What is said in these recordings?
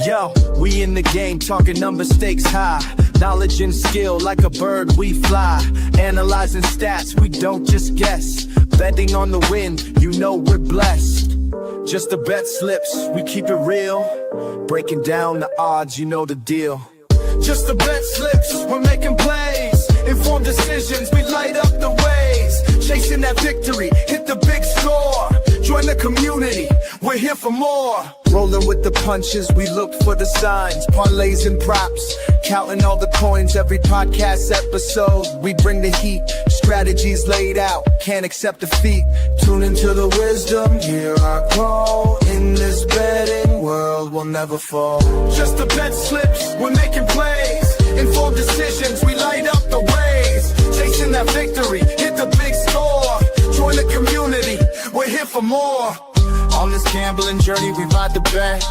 Yo, we in the game, talking number stakes high. Knowledge and skill, like a bird we fly. Analyzing stats, we don't just guess. Betting on the win, you know we're blessed. Just the bet slips, we keep it real. Breaking down the odds, you know the deal. Just the bet slips, we're making plays. Informed decisions, we light up the ways. Chasing that victory, hit the big score. Join the community, we're here for more. Rolling with the punches, we look for the signs. Parlays and props, counting all the coins. Every podcast episode, we bring the heat. Strategies laid out, can't accept defeat. Tune into the wisdom, hear our call. In this betting world, we'll never fall. Just the bet slips, we're making plays. Informed decisions, we light up the ways. Chasing that victory, hit the big score. Join the community, we're here for more. On this gambling journey, we ride the bet.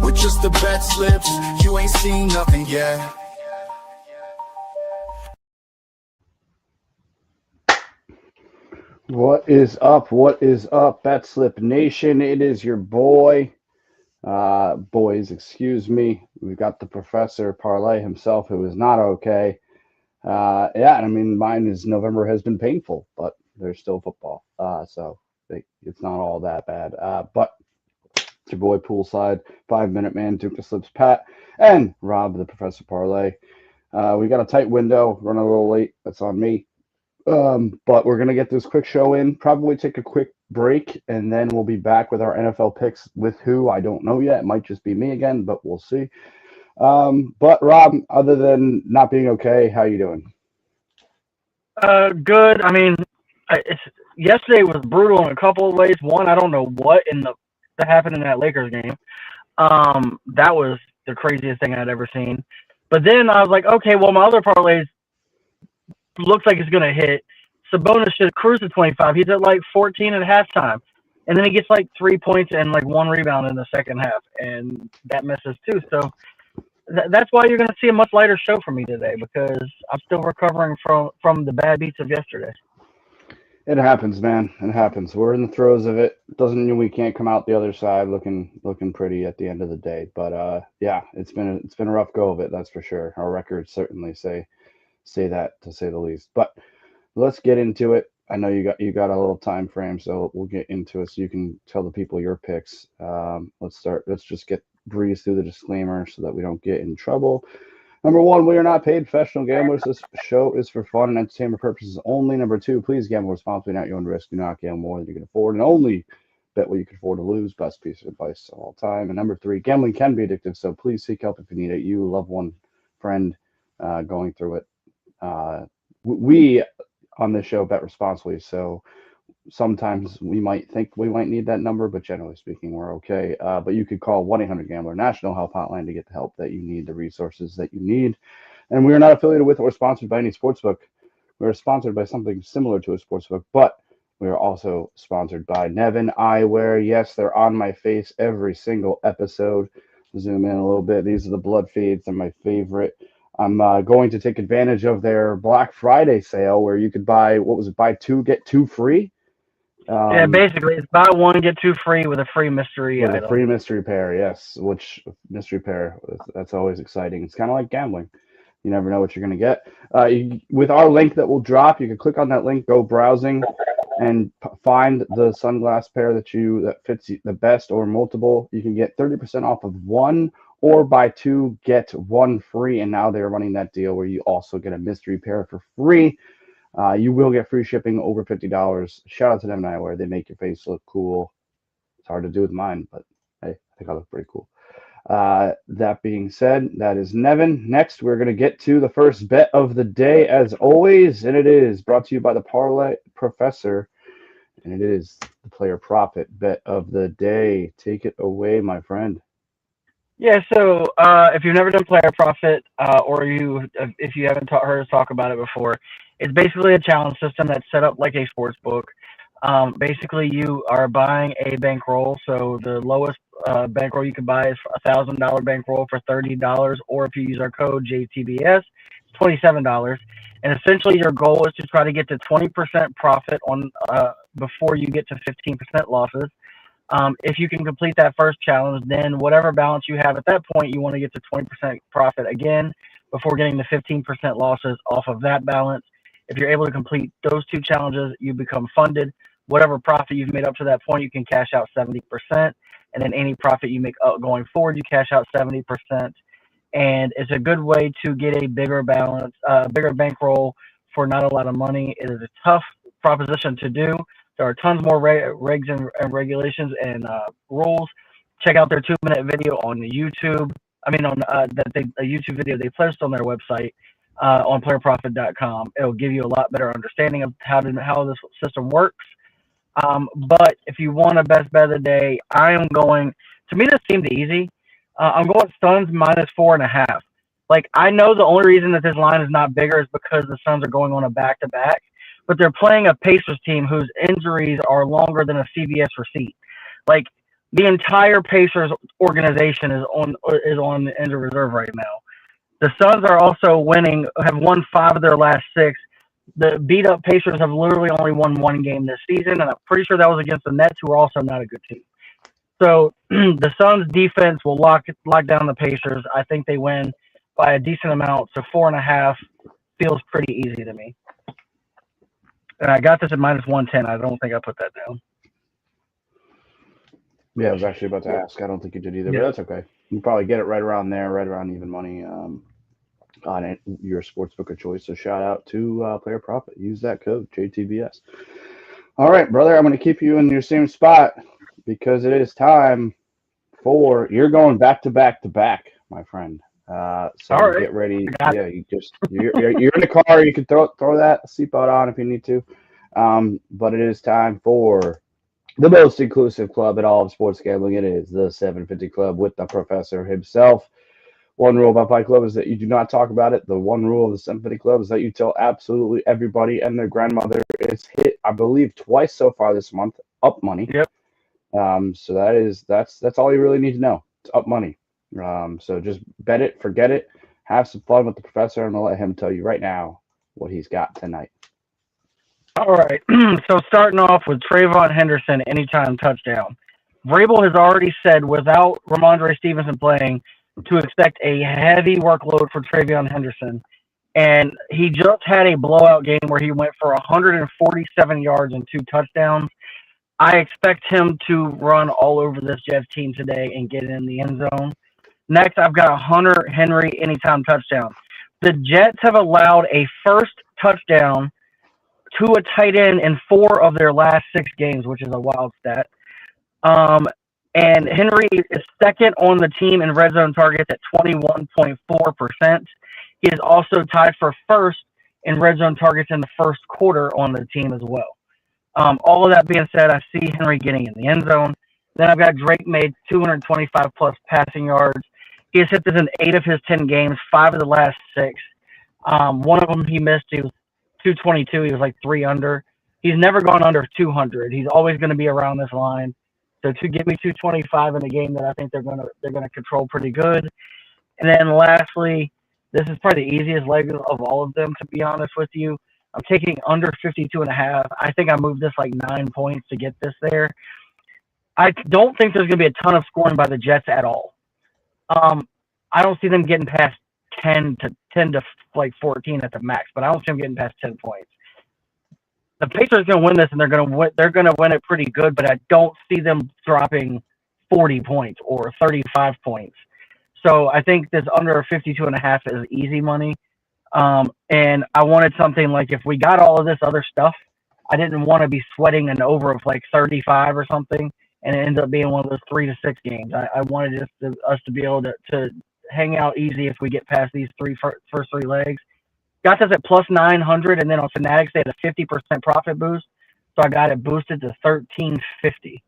With just the bet slips, you ain't seen nothing yet. What is up? What is up, BetSlip Nation? It is your boy. Boys, excuse me. We've got the Professor Parlay himself, who is not okay. I mean, mine is November has been painful, but there's still football. So it's not all that bad. But it's your boy Poolside, 5-Minute Man, Duke the Slips Pat, and Rob, the Professor Parlay. We got a tight window, running a little late. That's on me. But we're going to get this quick show in, probably take a quick break, and then we'll be back with our NFL picks with who, I don't know yet. It might just be me again, but we'll see. But Rob, other than not being okay, how you doing? Good. I mean, yesterday was brutal in a couple of ways. One, I don't know what that happened in that Lakers game. That was the craziest thing I'd ever seen. But then I was like, okay, well, my other parlays looks like it's going to hit. Sabonis should cruise to 25. He's at like 14 at halftime. And then he gets like 3 points and like 1 rebound in the second half. And that misses too. So that's why you're going to see a much lighter show from me today, because I'm still recovering from the bad beats of yesterday. It happens, man. It happens. We're in the throes of it. Doesn't mean we can't come out the other side looking pretty at the end of the day. But it's been a rough go of it, that's for sure. Our records certainly say that, to say the least. But let's get into it. I know you got a little time frame, so we'll get into it so you can tell the people your picks. Let's just breeze through the disclaimer so that we don't get in trouble. Number 1, we are not paid professional gamblers. This show is for fun and entertainment purposes only. Number 2, please gamble responsibly, not your own risk. Do not gamble more than you can afford, and only bet what you can afford to lose. Best piece of advice of all time. And number 3, gambling can be addictive, so please seek help if you need it. You, loved one, friend going through it. We on this show bet responsibly, so sometimes we might think we might need that number, but generally speaking, we're okay. But you could call 1-800-GAMBLER National Help Hotline to get the help that you need, the resources that you need. And we are not affiliated with or sponsored by any sportsbook. We are sponsored by something similar to a sportsbook, but we are also sponsored by Nevin Eyewear. Yes, they're on my face every single episode. Zoom in a little bit. These are the blood feeds. They're my favorite. I'm going to take advantage of their Black Friday sale where you could buy, buy 2, get 2 free? Yeah, basically, it's buy 1, get 2 free with a free mystery item. A free mystery pair, yes. Which mystery pair, that's always exciting. It's kind of like gambling. You never know what you're going to get. With our link that will drop, you can click on that link, go browsing, and find the sunglass pair that fits you the best, or multiple. You can get 30% off of 1, or buy 2, get 1 free. And now they're running that deal where you also get a mystery pair for free. You will get free shipping over $50. Shout out to them Eyewear. They make your face look cool. It's hard to do with mine, but hey, I think I look pretty cool. That being said, that is Nevin. Next, we're going to get to the first bet of the day, as always, and it is brought to you by the Parlay Professor, and it is the player profit bet of the day. Take it away, my friend. Yeah, so if you've never done player profit, or if you haven't heard us talk about it before, it's basically a challenge system that's set up like a sports book. Basically, you are buying a bankroll. So the lowest bankroll you can buy is a $1,000 bankroll for $30, or if you use our code JTBS, it's $27. And essentially, your goal is to try to get to 20% profit on before you get to 15% losses. If you can complete that first challenge, then whatever balance you have at that point, you want to get to 20% profit again before getting the 15% losses off of that balance. If you're able to complete those 2 challenges, you become funded. Whatever profit you've made up to that point, you can cash out 70%. And then any profit you make going forward, you cash out 70%. And it's a good way to get a bigger balance, bigger bankroll for not a lot of money. It is a tough proposition to do. There are tons more regs and regulations and rules. Check out their 2-minute video on YouTube. I mean, on a YouTube video they placed on their website on playerprofit.com. It'll give you a lot better understanding of how this system works. But if you want a best bet of the day, I am going. To me, this seemed easy. I'm going Suns -4.5. Like, I know the only reason that this line is not bigger is because the Suns are going on a back-to-back, but they're playing a Pacers team whose injuries are longer than a CVS receipt. Like, the entire Pacers organization is on injured reserve right now. The Suns are also have won 5 of their last 6. The beat-up Pacers have literally only won 1 game this season, and I'm pretty sure that was against the Nets, who are also not a good team. So the Suns' defense will lock down the Pacers. I think they win by a decent amount, so 4.5 feels pretty easy to me. And I got this at -110. I don't think I put that down. Yeah, I was actually about to ask. I don't think you did either, but that's okay. You probably get it right around there, right around even money on your sportsbook of choice. So shout out to Player Profit. Use that code, JTBS. All right, brother, I'm going to keep you in your same spot because it is time for – you're going back to back to back, my friend. So all right. Get ready. Yeah, you're in the car. You can throw that seatbelt on if you need to. But it is time for the most inclusive club in all of sports gambling. It is the 750 Club with the professor himself. One rule about Fight Club is that you do not talk about it. The one rule of the 750 Club is that you tell absolutely everybody and their grandmother. It's hit, I believe, twice so far this month. Up money. Yep. So that's all you really need to know. It's up money. So just bet it, forget it, have some fun with the professor, and I'll let him tell you right now what he's got tonight. All right. So starting off with Trayvon Henderson, anytime touchdown. Vrabel has already said, without Ramondre Stevenson playing, to expect a heavy workload for Trayvon Henderson. And he just had a blowout game where he went for 147 yards and 2 touchdowns. I expect him to run all over this Jets team today and get in the end zone. Next, I've got Hunter Henry anytime touchdown. The Jets have allowed a first touchdown to a tight end in 4 of their last 6 games, which is a wild stat. And Henry is second on the team in red zone targets at 21.4%. He is also tied for first in red zone targets in the first quarter on the team as well. All of that being said, I see Henry getting in the end zone. Then I've got Drake made 225-plus passing yards. He has hit this in 8 of his 10 games, 5 of the last 6. One of them he missed. He was 222. He was like 3 under. He's never gone under 200. He's always going to be around this line. So to give me 225 in a game that I think they're gonna control pretty good. And then lastly, this is probably the easiest leg of all of them, to be honest with you. I'm taking under 52.5. I think I moved this like 9 points to get this there. I don't think there's going to be a ton of scoring by the Jets at all. I don't see them getting past 10 to like 14 at the max, but I don't see them getting past 10 points. The Pacers are going to win this, and they're going to win it pretty good, but I don't see them dropping 40 points or 35 points. So I think this under 52.5 is easy money. And I wanted something like, if we got all of this other stuff, I didn't want to be sweating an over of like 35 or something, and it ends up being one of those 3 to 6 games. I wanted us to be able to hang out easy if we get past these first 3 legs. Got this at plus 900, and then on Fanatics they had a 50% profit boost, so I got it boosted to 1350.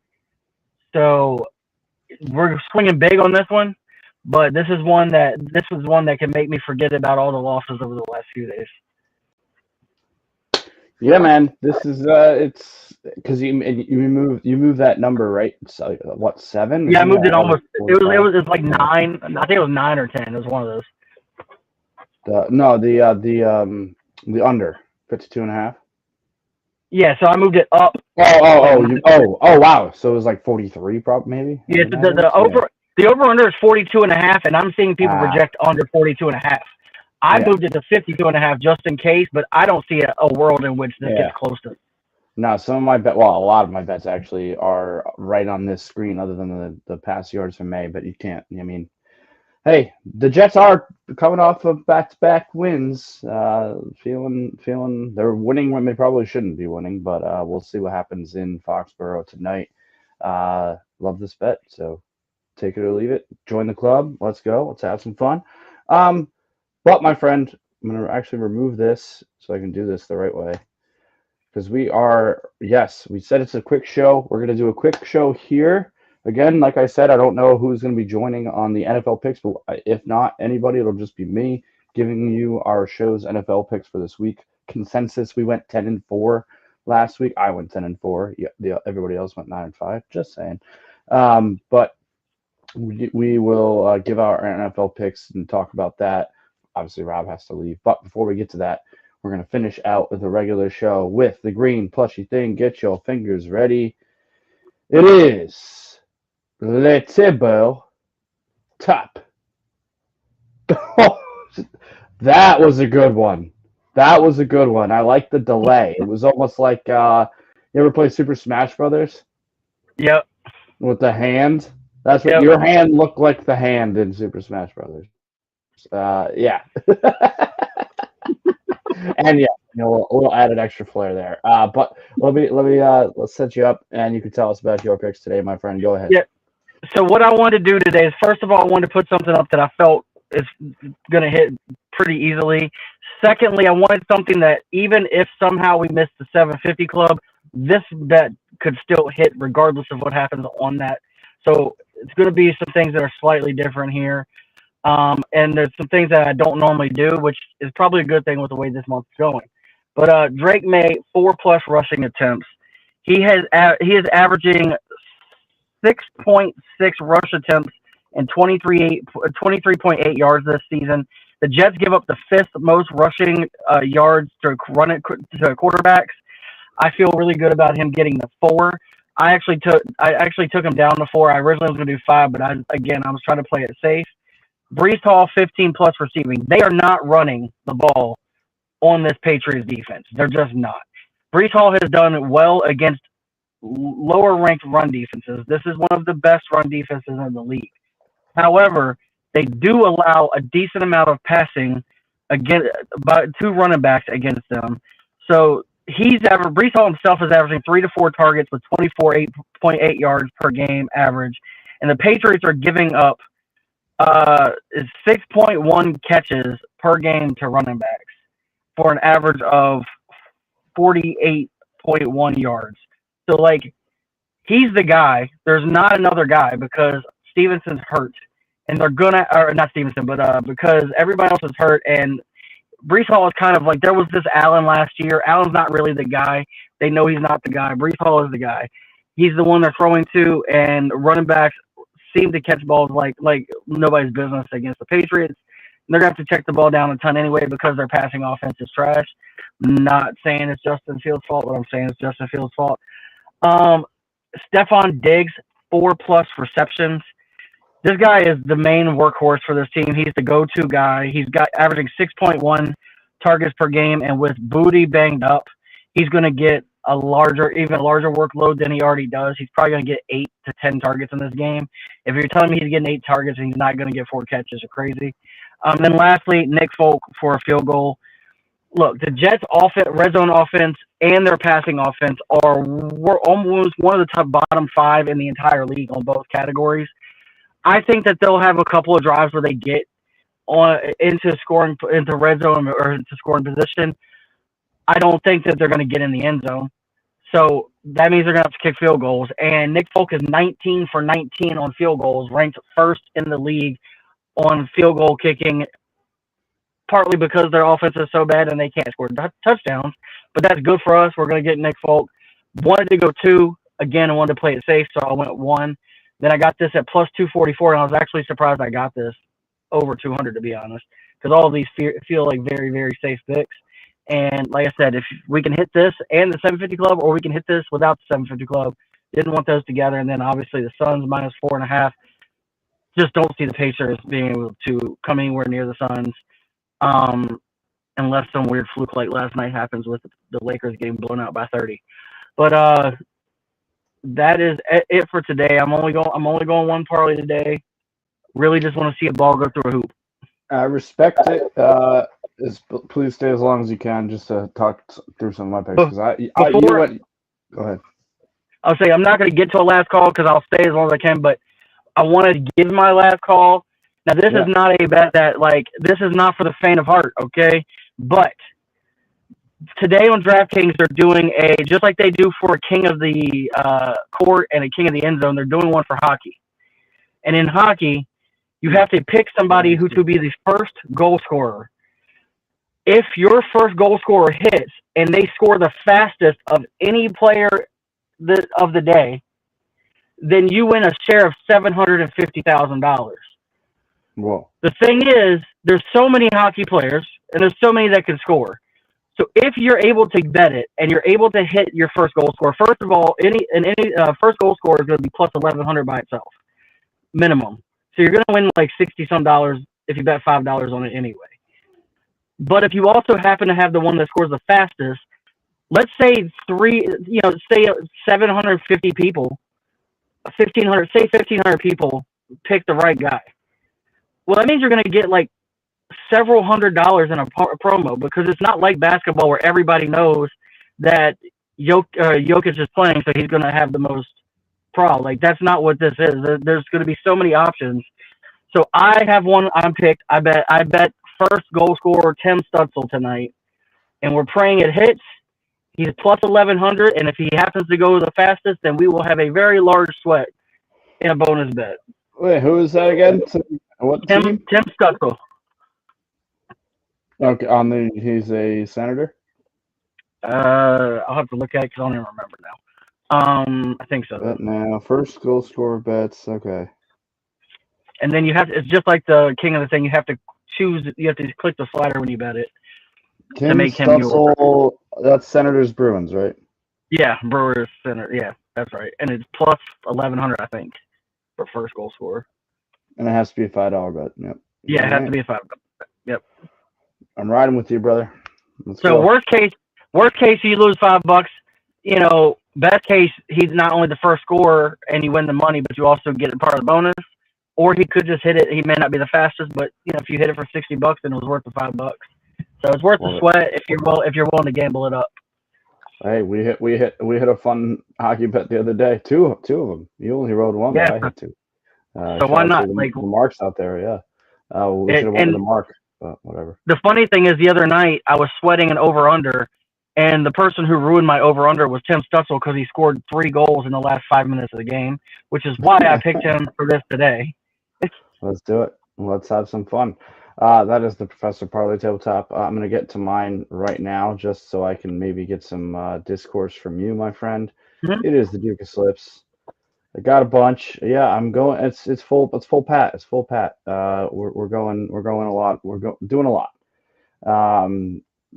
So we're swinging big on this one, but this was one that can make me forget about all the losses over the last few days. Yeah, man, this is it's because you move that number, right? So, what, 7? Yeah, I moved it almost. It was like 9. I think it was 9 or 10. It was one of those. The under 52.5. Yeah, so I moved it up. Wow. So it was like 43, probably maybe. Yeah, on the average? over the over under is 42.5, and I'm seeing people Ah, project under 42.5. I yeah, moved it to 52.5 just in case, but I don't see a world in which this gets yeah. close to. No, some of my a lot of my bets actually are right on this screen, other than the pass yards from May. But you can't. I mean, hey, the Jets are coming off of back-to-back wins. Feeling they're winning when they probably shouldn't be winning, but we'll see what happens in Foxborough tonight. Love this bet, so take it or leave it. Join the club. Let's go. Let's have some fun. Um, but my friend, I'm gonna actually remove this so I can do this the right way. Because we said it's a quick show. We're going to do a quick show here. Again, like I said, I don't know who's going to be joining on the NFL picks, but if not anybody, it'll just be me giving you our show's NFL picks for this week. Consensus, we went 10-4 last week. I went 10-4. Yeah, everybody else went 9-5. Just saying. But we will give our NFL picks and talk about that. Obviously, Rob has to leave. But before we get to that, we're going to finish out with a regular show with the green plushy thing. Get your fingers ready. It is Le Table Top. That was a good one. That was a good one. I like the delay. It was almost like you ever play Super Smash Brothers Yep, with the hand? That's what yep. your hand looked like, the hand in Super Smash Brothers. Yeah. And yeah, a little added extra flair there. But let's set you up, and you can tell us about your picks today, my friend. Go ahead. Yeah. So what I wanted to do today is, first of all, I wanted to put something up that I felt is going to hit pretty easily. Secondly, I wanted something that even if somehow we missed the 750 club, this bet could still hit regardless of what happens on that. So it's going to be some things that are slightly different here. And there's some things that I don't normally do, which is probably a good thing with the way this month's going. But Drake May 4+ rushing attempts. He is averaging 6.6 rush attempts and 23.8 yards this season. The Jets give up the 5th most rushing yards to quarterbacks. I feel really good about him getting the 4. I actually took him down to 4. I originally was going to do 5, but I was trying to play it safe. Brees Hall 15+ receiving. They are not running the ball on this Patriots defense. They're just not. Brees Hall has done well against lower ranked run defenses. This is one of the best run defenses in the league. However, they do allow a decent amount of passing against by 2 running backs against them. So Brees Hall himself is averaging 3 to 4 targets with 24.8 yards per game average, and the Patriots are giving up 6.1 catches per game to running backs for an average of 48.1 yards. So, like, he's the guy. There's not another guy because Stevenson's hurt. And they're or not Stevenson, but because everybody else is hurt. And Brees Hall is kind of like, there was this Allen last year. Allen's not really the guy. They know he's not the guy. Brees Hall is the guy. He's the one they're throwing to, and running backs seem to catch balls like nobody's business against the Patriots. And they're going to have to check the ball down a ton anyway because their passing offense is trash. Not saying it's Justin Fields' fault, but I'm saying it's Justin Fields' fault. Stephon Diggs, 4+ receptions. This guy is the main workhorse for this team. He's the go-to guy. He's got averaging 6.1 targets per game, and with Booty banged up, he's going to get even larger workload than he already does. He's probably going to get 8 to 10 targets in this game. If you're telling me he's getting 8 targets and he's not going to get 4 catches, you're crazy. Then lastly, Nick Folk for a field goal. Look, the Jets' red zone offense and their passing offense were almost one of the top bottom 5 in the entire league on both categories. I think that they'll have a couple of drives where they get into red zone or into scoring position. I don't think that they're going to get in the end zone. So that means they're going to have to kick field goals. And Nick Folk is 19 for 19 on field goals, ranked first in the league on field goal kicking, partly because their offense is so bad and they can't score touchdowns. But that's good for us. We're going to get Nick Folk. Wanted to go 2. Again, I wanted to play it safe, so I went 1. Then I got this at plus 244, and I was actually surprised I got this over 200, to be honest, because all of these feel like very, very safe picks. And like I said, if we can hit this and the 750 club, or we can hit this without the 750 club, didn't want those together. And then obviously the Suns -4.5. Just don't see the Pacers being able to come anywhere near the Suns, unless some weird fluke like last night happens with the Lakers getting blown out by 30. But that is it for today. I'm only going one parlay today. Really just want to see a ball go through a hoop. I respect it. Please stay as long as you can, just to talk through some of my picks. Because you went. Go ahead. I'll say I'm not going to get to a last call because I'll stay as long as I can, but I wanted to give my last call. Now this is not a bet that this is not for the faint of heart, okay? But today on DraftKings they're doing just like they do for a king of the court and a king of the end zone. They're doing one for hockey, and in hockey you have to pick somebody who to be the first goal scorer. If your first goal scorer hits and they score the fastest of any player of the day, then you win a share of $750,000. Whoa. The thing is, there's so many hockey players, and there's so many that can score. So if you're able to bet it and you're able to hit your first goal scorer, first of all, any first goal scorer is going to be plus 1,100 by itself, minimum. So you're going to win like $60-some if you bet $5 on it anyway. But if you also happen to have the one that scores the fastest, let's say 750 people, 1,500 people pick the right guy. Well, that means you're going to get like several $100s in a promo, because it's not like basketball where everybody knows that Jokic is playing, so he's going to have the most Like, that's not what this is. There's going to be so many options. So I have one I'm picked. I bet first goal scorer Tim Stutzel tonight, and we're praying it hits. He's plus 1,100, and if he happens to go the fastest, then we will have a very large sweat in a bonus bet. Wait, who is that again? What team? Tim Stutzel. Okay, he's a senator. I'll have to look at it because I don't even remember now. I think so. Bet now, first goal scorer bets. Okay. And then it's just like the king of the thing. You have to choose. You have to click the slider when you bet it to make him yours. That's Senators Bruins, right? Yeah, Brewers Center. Yeah, that's right. And it's plus 1,100, I think, for first goal scorer. And it has to be a $5 bet. Yep. Yeah, it has to be a $5 bet. Yep. I'm riding with you, brother. Let's go. Worst case, you lose $5. Best case, he's not only the first scorer and you win the money, but you also get a part of the bonus. Or he could just hit it. He may not be the fastest, but if you hit it for $60, then it was worth the $5. So it's worth the sweat if you're willing to gamble it up. Hey, we hit a fun hockey bet the other day. Two of them. You only rode one, but I hit two. So why not? The marks out there, yeah. We should have went with the mark, but whatever. The funny thing is, the other night I was sweating an over/under, and the person who ruined my over/under was Tim Stutzel because he scored 3 goals in the last 5 minutes of the game, which is why I picked him for this today. Let's do it. Let's have some fun. That is the Professor Parlay Tabletop. I'm going to get to mine right now just so I can maybe get some discourse from you, my friend. Mm-hmm. It is the Duke of Slips. I got a bunch. Yeah, I'm going. It's full pat. It's full pat. We're going a lot. We're doing a lot.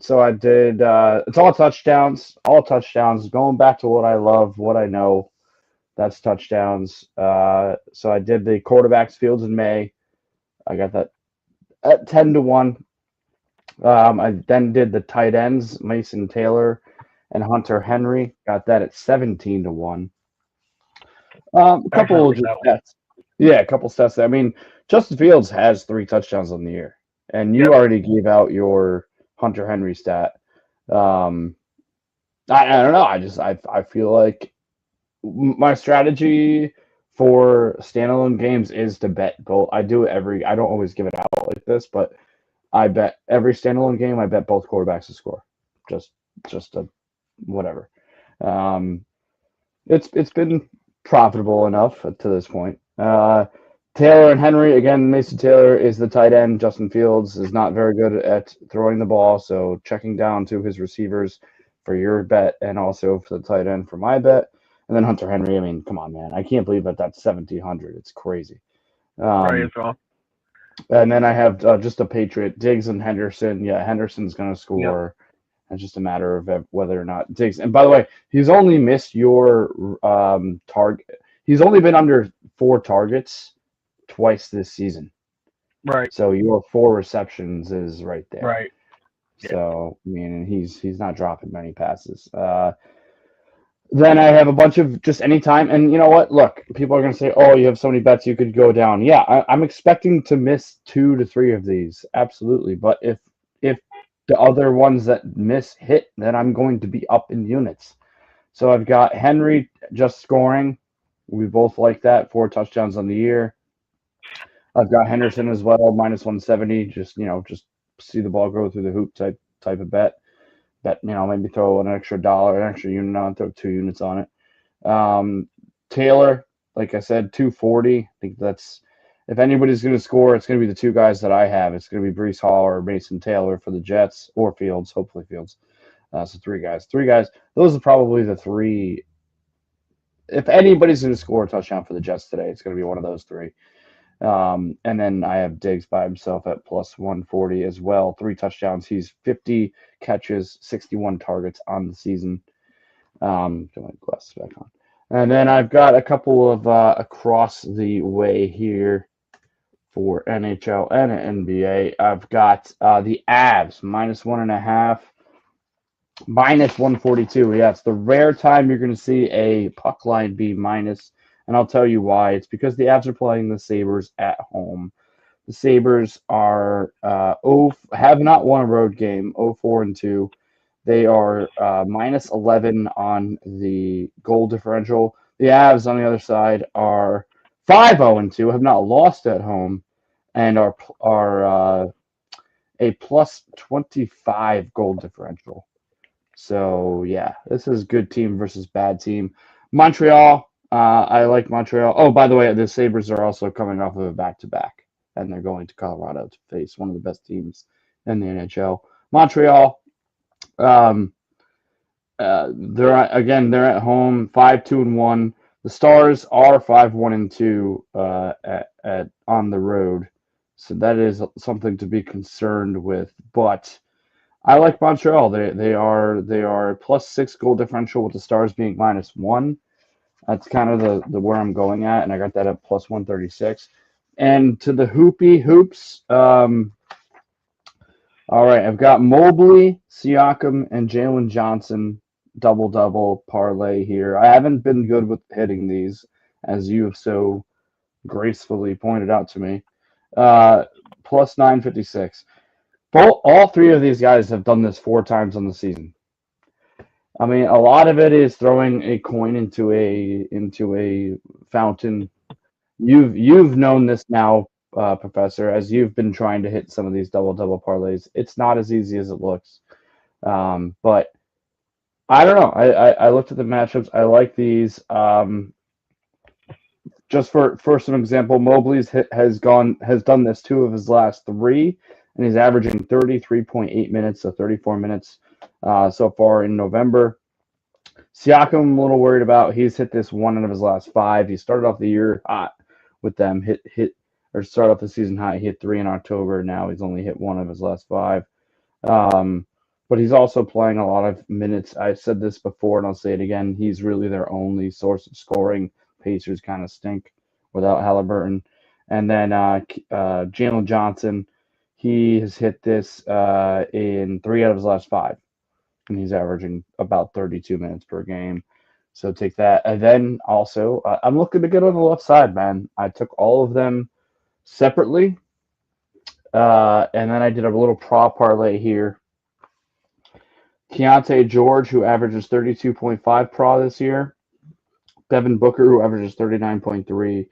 So I did. It's all touchdowns. All touchdowns. Going back to what I love, what I know. That's touchdowns. So I did the quarterbacks, Fields and May. I got that at 10-1. I then did the tight ends, Mason Taylor and Hunter Henry. Got that at 17-1. A couple of stats. Yeah, a couple stats. I mean, Justin Fields has 3 touchdowns on the year, and you already gave out your Hunter Henry stat. I don't know. I feel like my strategy for standalone games is to bet both. I don't always give it out like this, but I bet every standalone game. I bet both quarterbacks to score. Just a whatever. It's been profitable enough to this point. Taylor and Henry, again, Mason Taylor is the tight end. Justin Fields is not very good at throwing the ball, so checking down to his receivers for your bet and also for the tight end for my bet. And then Hunter Henry, I mean, come on, man. I can't believe that's 1,700. It's crazy. Right, well. And then I have just a Patriot, Diggs and Henderson. Yeah, Henderson's going to score. It's just a matter of whether or not Diggs. And by the way, he's only missed your target. He's only been under 4 targets twice this season. Right. So your 4 receptions is right there. Right. Yeah. So I mean, he's not dropping many passes. Then I have a bunch of just anytime, and you know what? Look, people are going to say, "Oh, you have so many bets you could go down." Yeah, I'm expecting to miss 2 to 3 of these, absolutely. But if the other ones that miss hit, then I'm going to be up in units. So I've got Henry just scoring. We both like that. 4 touchdowns on the year. I've got Henderson as well, minus 170. Just just see the ball go through the hoop type of bet. Maybe throw an extra dollar, an extra unit on, throw 2 units on it. Taylor, like I said, 240. I think that's if anybody's going to score, it's going to be the 2 guys that I have. It's going to be Breece Hall or Mason Taylor for the Jets, or Fields, hopefully Fields. So 3 guys. 3 guys. Those are probably the 3. If anybody's going to score a touchdown for the Jets today, it's going to be one of those 3. And then I have Diggs by himself at plus 140 as well. 3 touchdowns. He's 50 catches, 61 targets on the season. Get my glasses back on. And then I've got a couple of across the way here for NHL and NBA. I've got the Avs minus 1.5, minus 142. Yeah, it's the rare time you're going to see a puck line be minus. And I'll tell you why. It's because the Avs are playing the Sabres at home. The Sabres are have not won a road game, 0-4-2. They are minus 11 on the goal differential. The Avs, on the other side, are 5-0-2, have not lost at home, and are a plus 25 goal differential. So, yeah, this is good team versus bad team. Montreal. I like Montreal. Oh, by the way, the Sabres are also coming off of a back-to-back, and they're going to Colorado to face one of the best teams in the NHL. Montreal, they're at home, 5-2-1. The Stars are 5-1-2 on the road, so that is something to be concerned with. But I like Montreal. They are plus 6 goal differential with the Stars being minus 1. That's kind of the where I'm going at, and I got that at plus 136. And to the hoops, all right, I've got Mobley, Siakam, and Jalen Johnson double parlay here. I haven't been good with hitting these, as you have so gracefully pointed out to me. Plus 956. All 3 of these guys have done this 4 times on the season. I mean, a lot of it is throwing a coin into a fountain. You've known this now, Professor, as you've been trying to hit some of these double parlays. It's not as easy as it looks. But I don't know. I looked at the matchups. I like these. Just for some example, Mobley's has done this 2 of his last 3, and he's averaging 33.8 minutes, so 34 minutes so far in November. Siakam, I'm a little worried about. He's hit this 1 out of his last 5. He started off the year hot with them. Start off the season hot. He hit 3 in October. Now he's only hit 1 of his last 5. But he's also playing a lot of minutes. I've said this before, and I'll say it again. He's really their only source of scoring. Pacers kind of stink without Halliburton. And then Jalen Johnson, he has hit this in 3 out of his last 5. And he's averaging about 32 minutes per game. So take that. And then also, I'm looking to get on the left side, man. I took all of them separately. And then I did a little prop parlay here. Keontae George, who averages 32.5 pro this year. Devin Booker, who averages 39.3.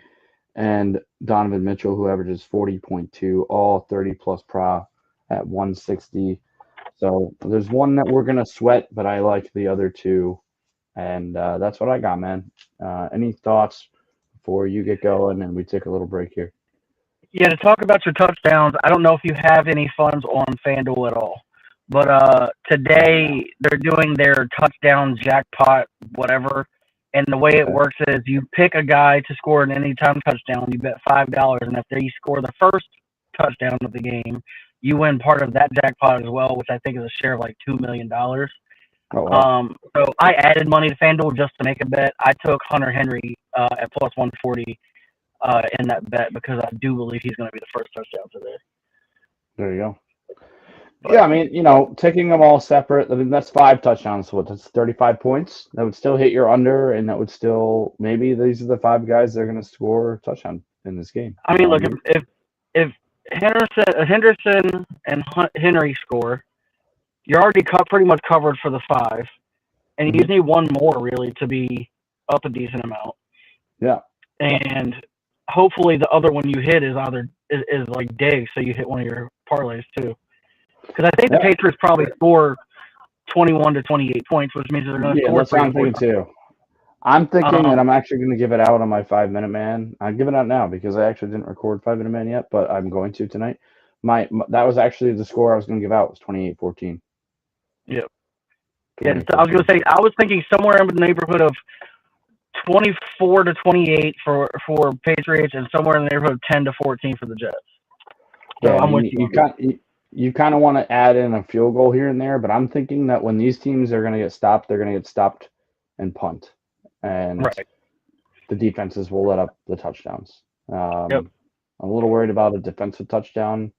And Donovan Mitchell, who averages 40.2. All 30-plus pro at 160. So there's one that we're going to sweat, but I like the other 2. And that's what I got, man. Any thoughts before you get going and we take a little break here? Yeah, to talk about your touchdowns, I don't know if you have any funds on FanDuel at all. But today they're doing their touchdown jackpot, whatever. And the way it works is you pick a guy to score an anytime touchdown. You bet $5. And if they score the first touchdown of the game, you win part of that jackpot as well, which I think is a share of like $2 million. Oh, wow. So I added money to FanDuel just to make a bet. I took Hunter Henry at plus 140 in that bet because I do believe he's going to be the first touchdown today. There you go. Yeah, I mean, you know, taking them all separate, I mean, that's 5 touchdowns. So that's 35 points. That would still hit your under, and that would still, maybe these are the 5 guys that are going to score a touchdown in this game. I mean, look, if Henderson and Henry score, you're already pretty much covered for the 5, and you just need one more really to be up a decent amount. Yeah. And hopefully the other one you hit is like Diggs, so you hit one of your parlays too. Because I think the Patriots probably score 21 to 28 points, which means they're going to score. That's what I'm thinking too. I'm thinking that I'm actually going to give it out on my 5-minute man. I'm giving it out now because I actually didn't record 5-minute man yet, but I'm going to tonight. That was actually the score I was going to give out was 28-14. Yep. Yeah, so I was going to say I was thinking somewhere in the neighborhood of 24 to 28 for Patriots, and somewhere in the neighborhood of 10 to 14 for the Jets. So I'm with you. You kind of want to add in a field goal here and there, but I'm thinking that when these teams are going to get stopped, they're going to get stopped and punt, and the defenses will let up the touchdowns. I'm a little worried about a defensive touchdown,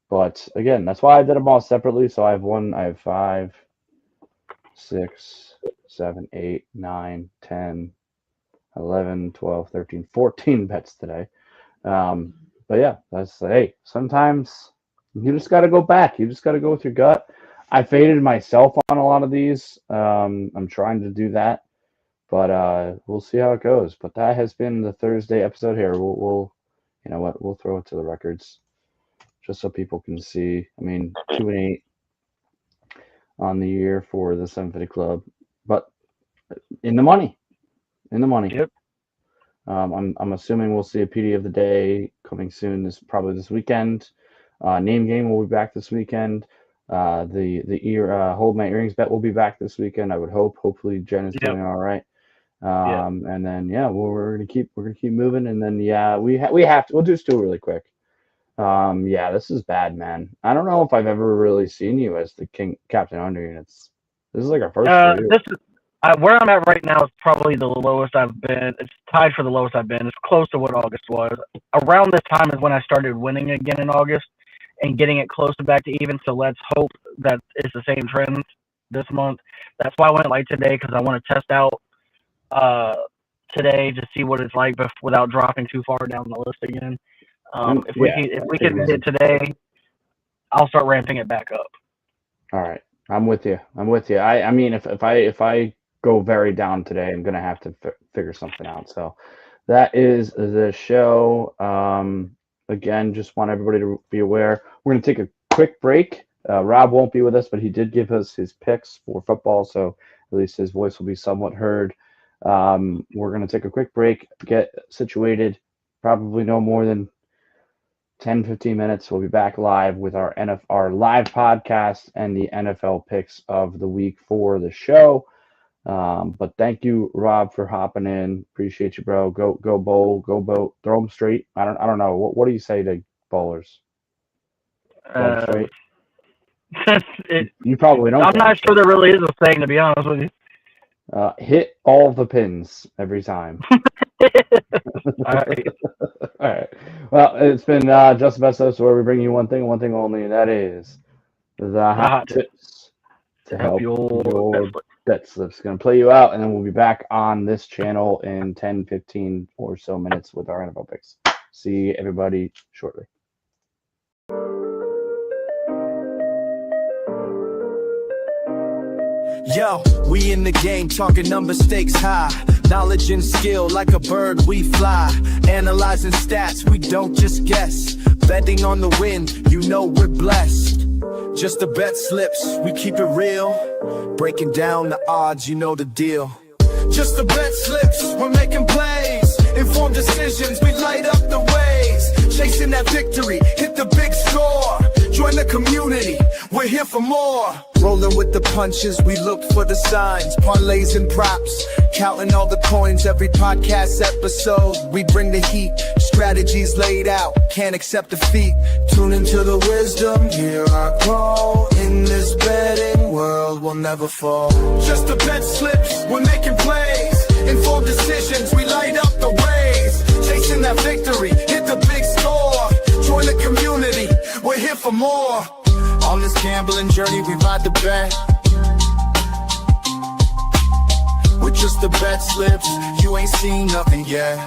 but again, that's why I did them all separately. So I have 5, 6, 7, 8, 9, 10, 11, 12, 13, 14 bets today. But yeah, hey, sometimes you just got to go back. You just got to go with your gut. I faded myself on a lot of these. I'm trying to do that, but we'll see how it goes. But that has been the Thursday episode here. We'll you know what? We'll throw it to the records just so people can see. I mean, 2-8 on the year for the 750 Club, but in the money. Yep. I'm assuming we'll see a PD of the day coming soon. Probably this weekend. Name game will be back this weekend. The hold my earrings bet will be back this weekend. I would hope. Hopefully Jen is doing all right. And then we're gonna keep moving. And then we'll do Stu really quick. This is bad, man. I don't know if I've ever really seen you as the captain under units. This is like our first. Where I'm at right now is probably the lowest I've been. It's tied for the lowest I've been. It's close to what August was. Around this time is when I started winning again in August and getting it close to back to even. So let's hope that it's the same trend this month. That's why I went light today, because I want to test out today to see what it's like without dropping too far down the list again. If we can hit today, I'll start ramping it back up. All right, I'm with you. I mean, if I go very down today, I'm gonna have to figure something out. So that is the show. Again, just want everybody to be aware. We're gonna take a quick break. Rob won't be with us, but he did give us his picks for football, so at least his voice will be somewhat heard. We're gonna take a quick break, get situated. Probably no more than 10-15 minutes. We'll be back live with our live podcast and the NFL picks of the week for the show. But thank you, Rob, for hopping in. Appreciate you, bro. Go bowl, go boat, throw them straight. I don't know. What do you say to bowlers? Throw them straight. You probably don't. I'm not sure there really is a saying, to be honest with you. Hit all the pins every time. All right. All right. Well, it's been Just the Best of, where we bring you one thing only, and that is the hot tips to help your BetSlips. Going to play you out, and then we'll be back on this channel in 10, 15 or so minutes with our NFL picks. See everybody shortly. Yo, we in the game, talking number stakes high. Knowledge and skill, like a bird we fly. Analyzing stats, we don't just guess. Betting on the win, you know we're blessed. Just the BetSlips, we keep it real. Breaking down the odds, you know the deal. Just the BetSlips, we're making plays. Informed decisions, we light up the waves. Chasing that victory, hit the big score. Join the community, we're here for more. Rolling with the punches, we look for the signs. Parlays and props, Counting all the coins every podcast episode. We bring the heat, strategies laid out, can't accept defeat. Tune into the wisdom, hear our call. In this betting world, we'll never fall. Just the bet slips, we're making plays. Informed decisions, we light up the ways. Chasing that victory, hit the big score. Join the community, we're here for more. On this gambling journey, we ride the bet. With just the bet slips, you ain't seen nothing yet.